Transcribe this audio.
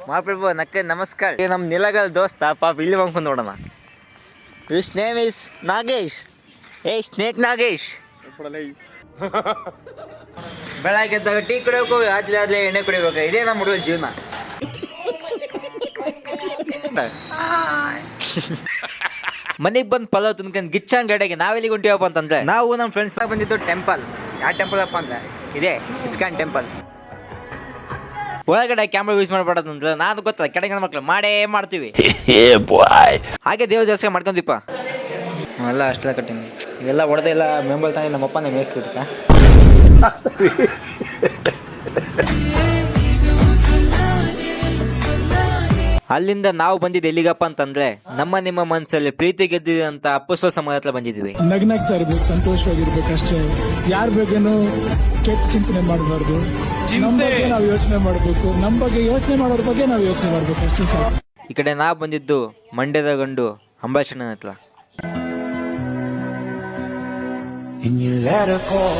ಮಹಾಪ್ರಭು ನಕ್ಕೆ ನಮಸ್ಕಾರ. ನಮ್ಮ ನಿಲಗಲ್ ದೋಸ್ತ ಪಾಪ ಇಲ್ಲಿ ಬಂದ್ಕೊಂಡು ನೋಡೋಣ. Is name is Nagesh. Snake Nagesh. ಬೆಳಗ್ಗೆ ಎದ್ದಾಗ ಟೀ ಕುಡಿಯೋಕು, ಆದ್ಲೇ ಎಣ್ಣೆ ಕುಡಿಬೇಕು. ಇದೇ ನಮ್ಮ ಹುಡುಗ ಜೀವನ. ಮನೆಗೆ ಬಂದು ಪಲಾವ್ ತಿನ್ಕೊಂಡು ಗಿಚ್ಚಂಗ್ ಗಡೆಗೆ ನಾವೆಲ್ಲಿಗೆ ಹೊಂಟಿವಪ್ಪ ಅಂತಂದ್ರೆ, ನಾವು ನಮ್ಮ ಫ್ರೆಂಡ್ಸ್ ಬಂದಿದ್ದು ಟೆಂಪಲ್. ಯಾವ ಟೆಂಪಲ್ ಅಪ್ಪ ಅಂದ್ರೆ ಇದೇ ಇಸ್ಕಾನ್ ಟೆಂಪಲ್. ಒಳಗಡೆ ಕ್ಯಾಮ್ರಾ ಯೂಸ್ ಮಾಡಬಾರ್ದು ಅಂದ್ರೆ ನಾನು ಗೊತ್ತಲ್ಲ, ಕೆಳಗಿನ ಮಕ್ಳು ಮಾಡೇ ಮಾಡ್ತೀವಿ. ಹಾಗೆ ದೇವ್ರ ದರ್ಶನ ಮಾಡ್ಕೊಂದಿಪ್ಪ. ಎಲ್ಲ ಅಷ್ಟೆಲ್ಲ ಕಟ್ಟಿನಿ ಎಲ್ಲ ಹೊಡೆದ ಎಲ್ಲ ಮೆಂಬಲ್ ತಾನೆ ನಮ್ಮಪ್ಪನೇ ಮೇಯಿಸ್ತಿದ್ಕ. ಅಲ್ಲಿಂದ ನಾವು ಬಂದಿದ್ದು ಎಲ್ಲಿಗಪ್ಪ ಅಂತಂದ್ರೆ, ನಿಮ್ಮ ಮನಸ್ಸಲ್ಲಿ ಪ್ರೀತಿ ಗೆದ್ದಿದೆ ಅಂತ ಅಪ್ಪಸೋ ಸಮಯ ಹತ್ರ ಬಂದಿದ್ವಿ. ನಗ್ನಗ್ತಾ ಇರ್ಬೇಕು, ಸಂತೋಷವಾಗಿರ್ಬೇಕು ಅಷ್ಟೇ. ಯಾರ ಬಗ್ಗೆನೂ ಕೆಟ್ಟ ಚಿಂತನೆ ಮಾಡಬಾರ್ದು. ನಮ್ಮ ಬಗ್ಗೆ ನಾವು ಯೋಚನೆ ಮಾಡಬೇಕು, ನಮ್ಮ ಬಗ್ಗೆ ಯೋಚನೆ ಮಾಡೋರ ಬಗ್ಗೆ ನಾವು ಯೋಚನೆ ಮಾಡ್ಬೇಕು ಅಷ್ಟೇ ಸಾಕು. ಈ ಕಡೆ ನಾ ಬಂದಿದ್ದು ಮಂಡ್ಯದ ಗಂಡು ಅಂಬಾಷಣ ಹತ್ರ. In your letter call,